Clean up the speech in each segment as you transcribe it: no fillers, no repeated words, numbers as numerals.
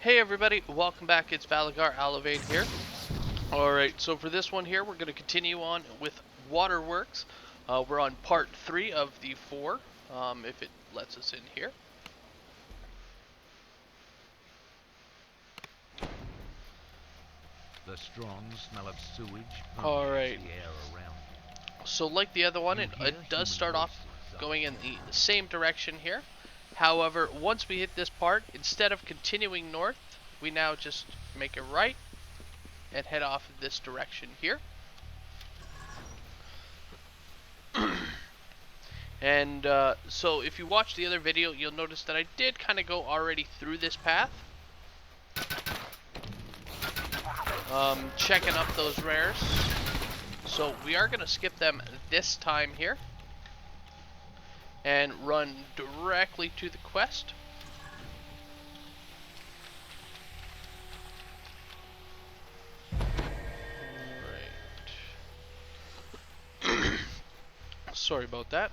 Hey everybody, welcome back. It's Valagar Aloevain here. Alright, so for this one here, we're going to continue on with Waterworks. We're on part 3 of the 4, if it lets us in here. The strong smell of sewage Alright, permeates the air around. so like the other one, You it hear does human start off voices going in outside. the same direction here. However, once we hit this part, instead of continuing north, we now just make a right and head off in this direction here. And so if you watch the other video, you'll notice that I did kind of go already through this path. Checking up those rares. So we are going to skip them this time here. And run directly to the quest. Alright. Sorry about that.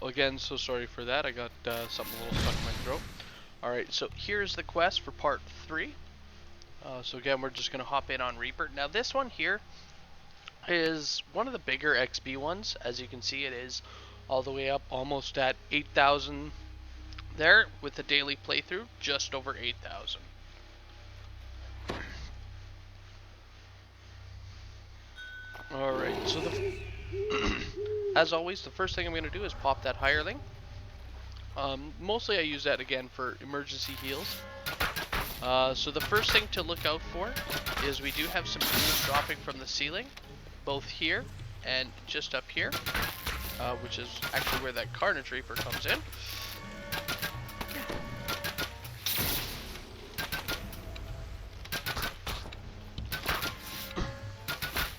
Again, so sorry for that. I got something a little stuck in my throat. Alright, so here's the quest for part 3. So again, we're just going to hop in on Reaper. Now this one here is one of the bigger XP ones. As you can see, it is all the way up almost at 8,000 there with the daily playthrough, just over 8,000. Alright, so as always, the first thing I'm going to do is pop that hireling. Mostly I use that again for emergency heals. So the first thing to look out for is we do have some ooze dropping from the ceiling, both here and just up here, which is actually where that Carnage Reaper comes in.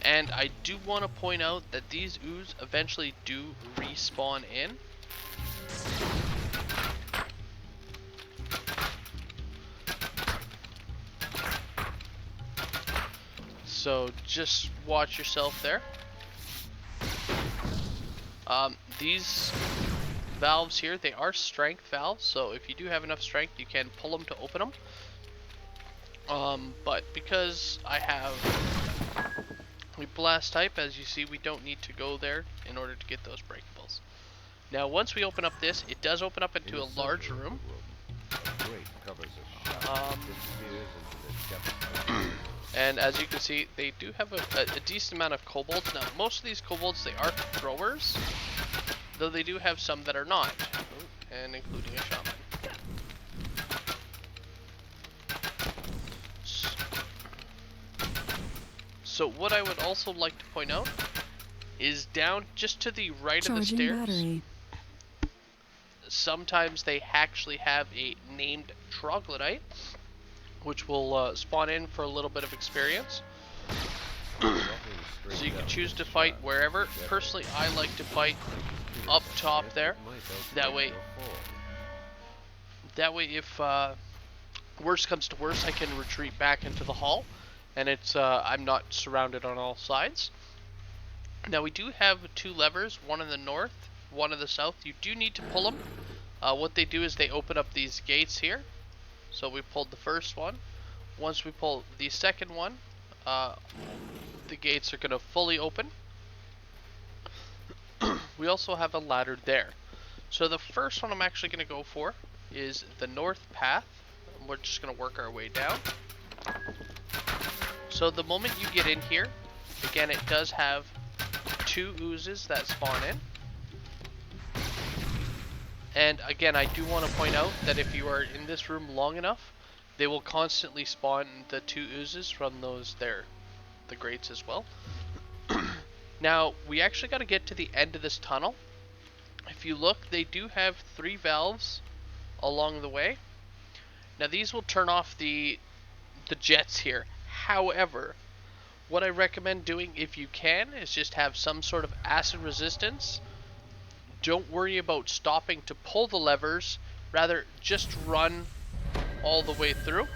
And I do want to point out that these ooze eventually do respawn in. So just watch yourself there. These valves here, they are strength valves, so if you do have enough strength, you can pull them to open them. But because I have a blast type, as you see, we don't need to go there in order to get those breakables. Now, once we open up this, it does open up into a large room. And as you can see, they do have a decent amount of kobolds. Now, most of these kobolds, they are throwers, though they do have some that are not, and including a shaman. So what I would also like to point out is down just to the right of the stairs. Battery. Sometimes they actually have a named troglodyte, which will spawn in for a little bit of experience. So you can choose to fight wherever. Personally, I like to fight up top there. That way if worst comes to worst, I can retreat back into the hall, and it's I'm not surrounded on all sides. Now we do have 2 levers, one in the north, one in the south. You do need to pull them. What they do is they open up these gates here. So we pulled the first one. Once we pull the second one, the gates are going to fully open. We also have a ladder there. So the first one I'm actually going to go for is the north path. We're just going to work our way down. So the moment you get in here, again, it does have 2 oozes that spawn in. And again, I do want to point out that if you are in this room long enough, they will constantly spawn the 2 oozes from those there, the grates as well. Now, we actually got to get to the end of this tunnel. If you look, they do have 3 valves along the way. Now these will turn off the jets here. However, what I recommend doing if you can is just have some sort of acid resistance. Don't worry about stopping to pull the levers, rather just run all the way through.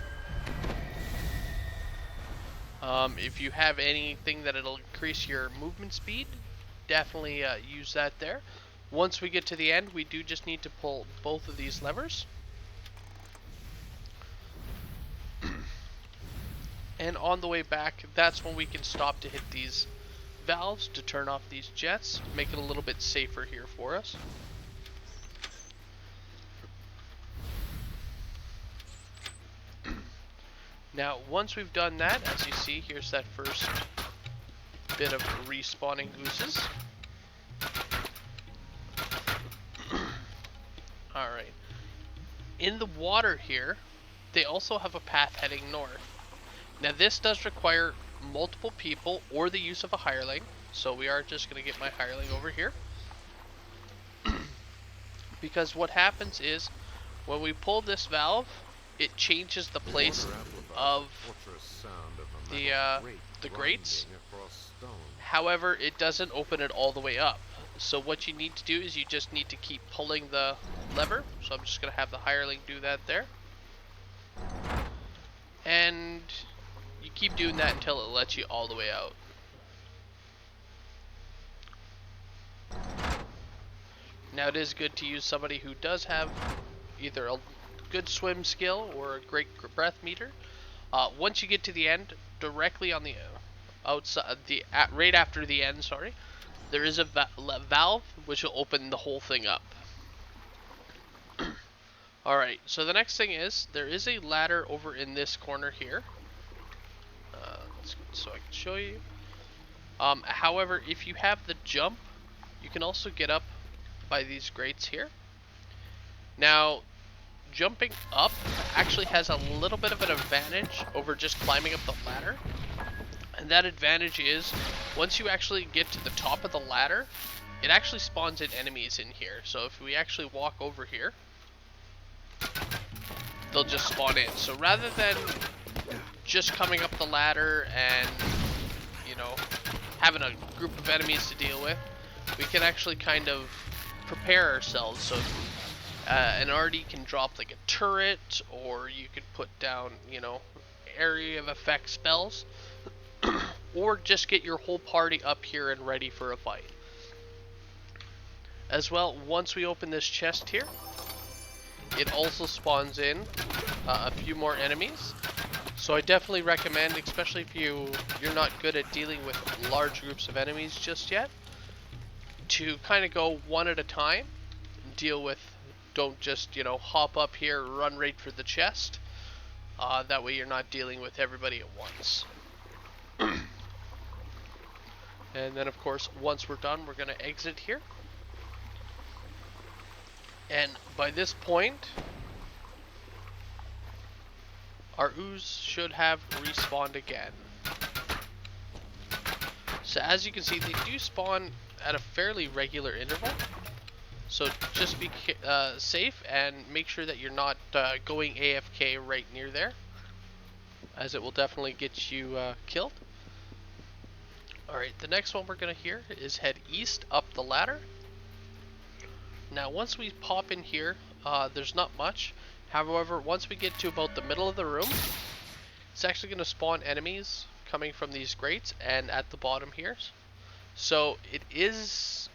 If you have anything that it'll increase your movement speed, definitely use that there. Once we get to the end, we do just need to pull both of these levers. And on the way back, that's when we can stop to hit these valves to turn off these jets, make it a little bit safer here for us. Now, once we've done that, as you see, here's that first bit of respawning oozes. Alright. In the water here, they also have a path heading north. Now this does require multiple people or the use of a hireling, so we are just going to get my hireling over here. Because what happens is, when we pull this valve, it changes the place of the grates. However, it doesn't open it all the way up. So what you need to do is you just need to keep pulling the lever. So I'm just going to have the hireling do that there. And you keep doing that until it lets you all the way out. Now it is good to use somebody who does have either a good swim skill or a great breath meter. Once you get to the end, directly on the outside, right after the end, sorry, there is a valve which will open the whole thing up. Alright, so the next thing is, there is a ladder over in this corner here. So I can show you. However, if you have the jump, you can also get up by these grates here. Now, jumping up actually has a little bit of an advantage over just climbing up the ladder. And that advantage is, once you actually get to the top of the ladder, it actually spawns in enemies in here. So if we actually walk over here, they'll just spawn in. So rather than just coming up the ladder and, you know, having a group of enemies to deal with, we can actually kind of prepare ourselves. So an RD can drop like a turret, or you could put down, you know, area of effect spells, or just get your whole party up here and ready for a fight. As well, once we open this chest here, it also spawns in a few more enemies. So I definitely recommend, especially if you're not good at dealing with large groups of enemies just yet, to kind of go one at a time, deal with, don't just, you know, hop up here, run right for the chest. That way you're not dealing with everybody at once. And then of course, once we're done, we're going to exit here. And by this point, our ooze should have respawned again. So as you can see, they do spawn at a fairly regular interval. So just be safe and make sure that you're not going AFK right near there, as it will definitely get you killed. Alright, the next one we're going to hear is head east up the ladder. Now once we pop in here, there's not much. However, once we get to about the middle of the room, it's actually going to spawn enemies coming from these grates and at the bottom here. So it is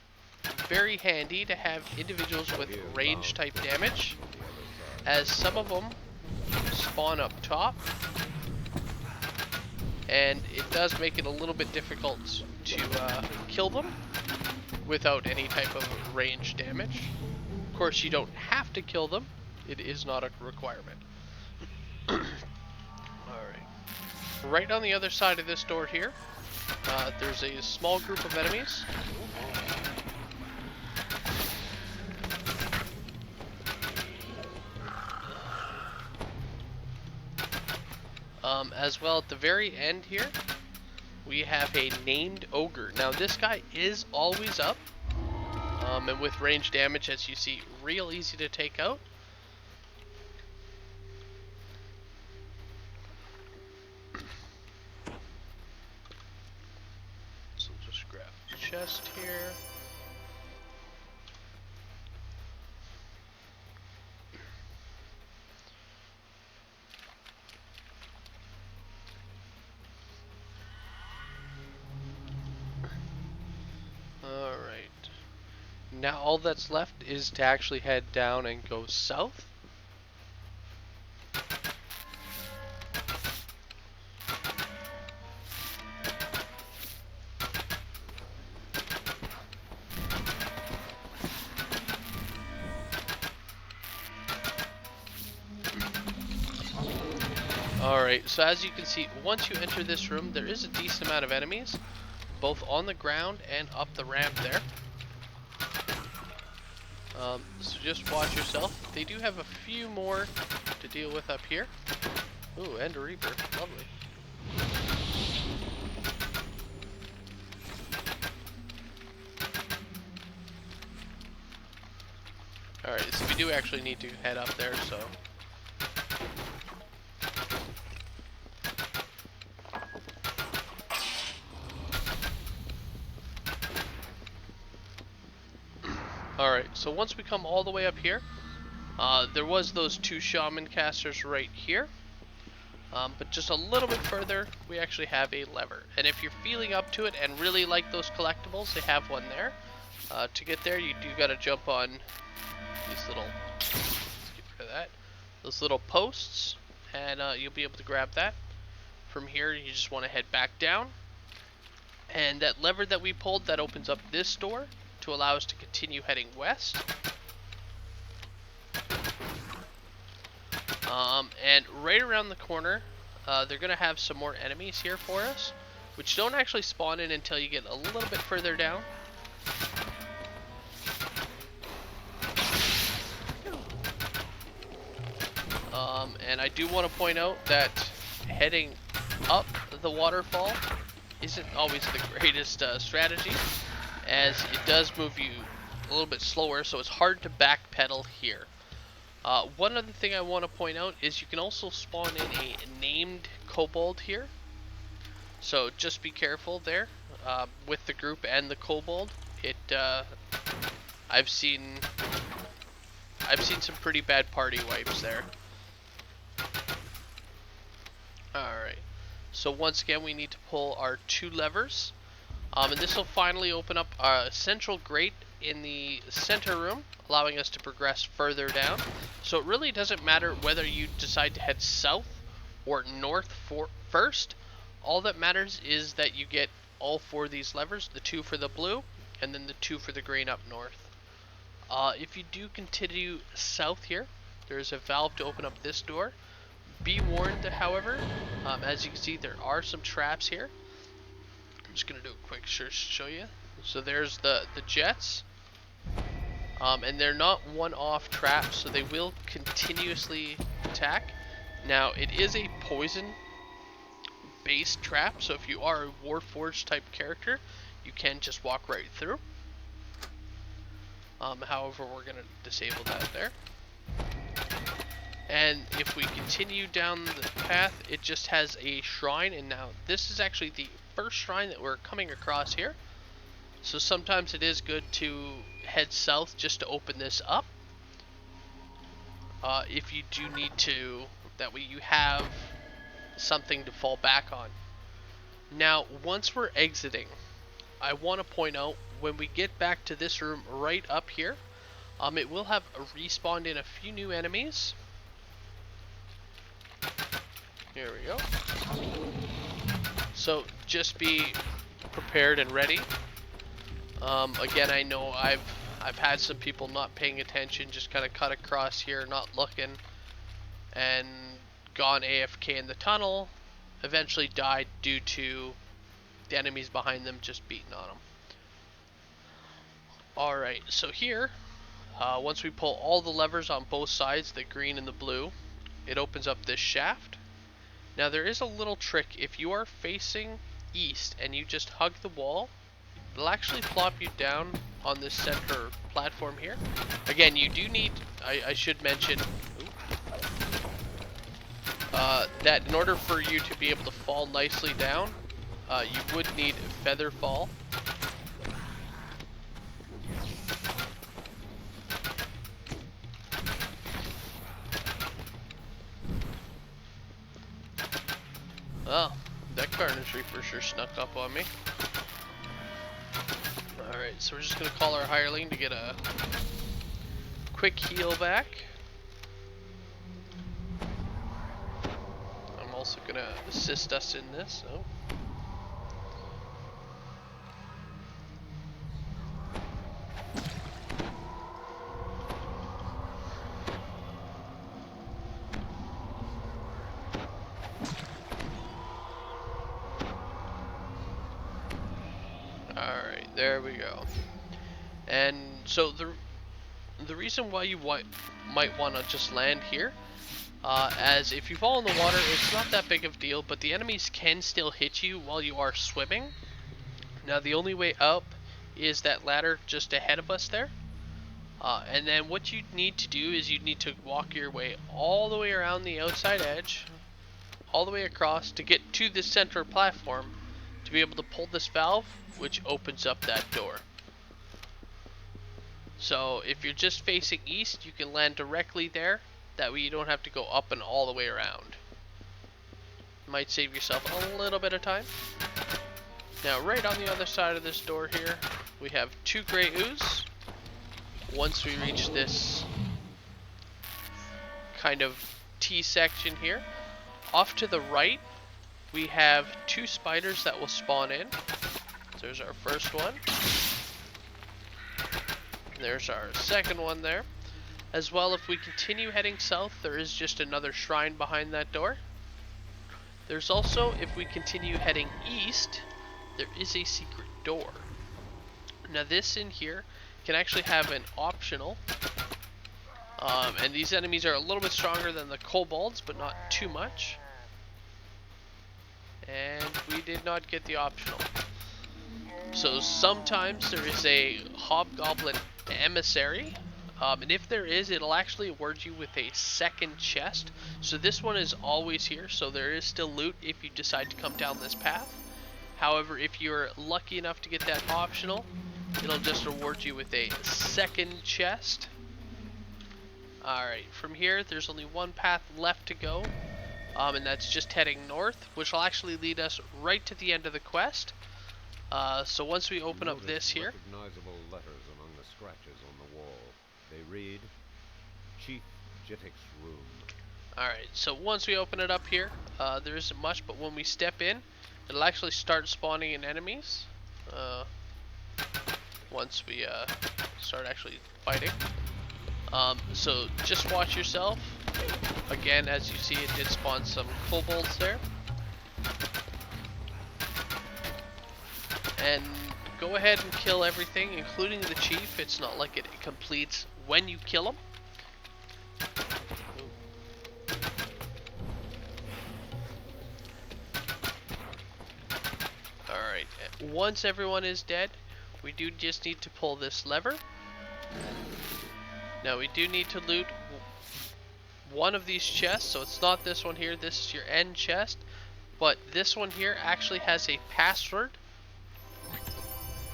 very handy to have individuals with range type damage, as some of them spawn up top, and it does make it a little bit difficult to kill them without any type of range damage. Of course, you don't have to kill them, it is not a requirement. Alright. Right on the other side of this door here, there's a small group of enemies. As well, at the very end here, we have a named ogre. Now this guy is always up, and with range damage, as you see, real easy to take out. chest here. Alright. Now all that's left is to actually head down and go south. Alright, so as you can see, once you enter this room, there is a decent amount of enemies, both on the ground and up the ramp there. So just watch yourself. They do have a few more to deal with up here. Ooh, and a Reaper. Lovely. Alright, so we do actually need to head up there, so... Alright, so once we come all the way up here, there was those two shaman casters right here. But just a little bit further, we actually have a lever. And if you're feeling up to it and really like those collectibles, they have one there. To get there, you do gotta jump on these little, let's get rid of that, those little posts, and you'll be able to grab that. From here, you just want to head back down. And that lever that we pulled, that opens up this door to allow us to continue heading west. And right around the corner, they're going to have some more enemies here for us, which don't actually spawn in until you get a little bit further down. And I do want to point out that heading up the waterfall isn't always the greatest strategy, as it does move you a little bit slower, so it's hard to backpedal here. One other thing I want to point out is you can also spawn in a named kobold here, so just be careful there with the group and the kobold. I've seen some pretty bad party wipes there. Alright, so once again we need to pull our two levers, and this will finally open up a central grate in the center room, allowing us to progress further down. So it really doesn't matter whether you decide to head south or north first. All that matters is that you get all four of these levers, the two for the blue and then the two for the green up north. If you do continue south here, there's a valve to open up this door. Be warned, however, as you can see, there are some traps here. I'm just going to do a quick search to show you. So there's the jets, and they're not one-off traps, so they will continuously attack. Now, it is a poison-based trap, so if you are a Warforged type character, you can just walk right through. However, we're going to disable that there. And if we continue down the path, it just has a shrine, and now this is actually the first shrine that we're coming across here. So sometimes it is good to head south just to open this up. If you do need to, that way you have something to fall back on. Now, once we're exiting, I want to point out, when we get back to this room right up here, it will have respawned in a few new enemies. Here we go. So just be prepared and ready. Again, I know I've had some people not paying attention, just kind of cut across here, not looking, and gone AFK in the tunnel. Eventually died due to the enemies behind them just beating on them. Alright, so here, once we pull all the levers on both sides, the green and the blue, it opens up this shaft. Now there is a little trick. If you are facing east and you just hug the wall, it'll actually plop you down on this center platform here. Again, you do need, I should mention, that in order for you to be able to fall nicely down, you would need feather fall. Well, that Carnage Reaper sure snuck up on me. Alright, so we're just gonna call our hireling to get a quick heal back. I'm also gonna assist us in this. Oh. Alright, there we go. And so the reason why you might want to just land here, as if you fall in the water, it's not that big of a deal, but the enemies can still hit you while you are swimming. Now the only way up is that ladder just ahead of us there. And then what you need to do is you need to walk your way all the way around the outside edge, all the way across to get to the center platform to be able to pull this valve, which opens up that door. So if you're just facing east, you can land directly there. That way you don't have to go up and all the way around. Might save yourself a little bit of time. Now right on the other side of this door here, we have 2 gray ooze. Once we reach this kind of T section here, off to the right, we have 2 spiders that will spawn in. So there's our first one. There's our second one there. As well, if we continue heading south, there is just another shrine behind that door. There's also, if we continue heading east, there is a secret door. Now this in here can actually have an optional, and these enemies are a little bit stronger than the kobolds, but not too much. And we did not get the optional. So sometimes there is a hobgoblin emissary, and if there is, it'll actually award you with a second chest. So this one is always here, so there is still loot if you decide to come down this path. However, if you're lucky enough to get that optional, it'll just award you with a second chest. Alright, from here there's only one path left to go, and that's just heading north, which will actually lead us right to the end of the quest. So once we open up this here, recognizable letters among the scratches on the wall. They read, Chief Jittick's room. alright, so once we open it up here, there isn't much, but when we step in, it'll actually start spawning in enemies. Once we start actually fighting. So just watch yourself. Again, as you see, it did spawn some kobolds there. And go ahead and kill everything, including the chief. It's not like it completes when you kill him. Alright, once everyone is dead, we do just need to pull this lever. Now we do need to loot one of these chests, so it's not this one here, this is your end chest, but this one here actually has a password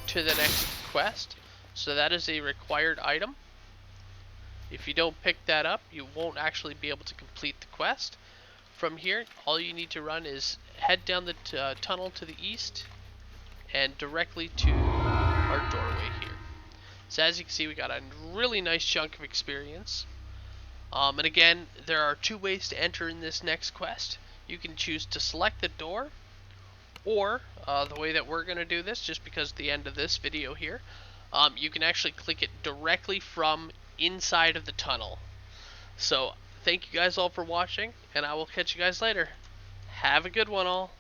to the next quest, so that is a required item. If you don't pick that up, you won't actually be able to complete the quest. From here, all you need to run is head down the tunnel to the east and directly to our doorway here. So as you can see, we got a really nice chunk of experience. And again, there are 2 ways to enter in this next quest. You can choose to select the door, or the way that we're going to do this, just because of the end of this video here, you can actually click it directly from inside of the tunnel. So thank you guys all for watching, and I will catch you guys later. Have a good one all.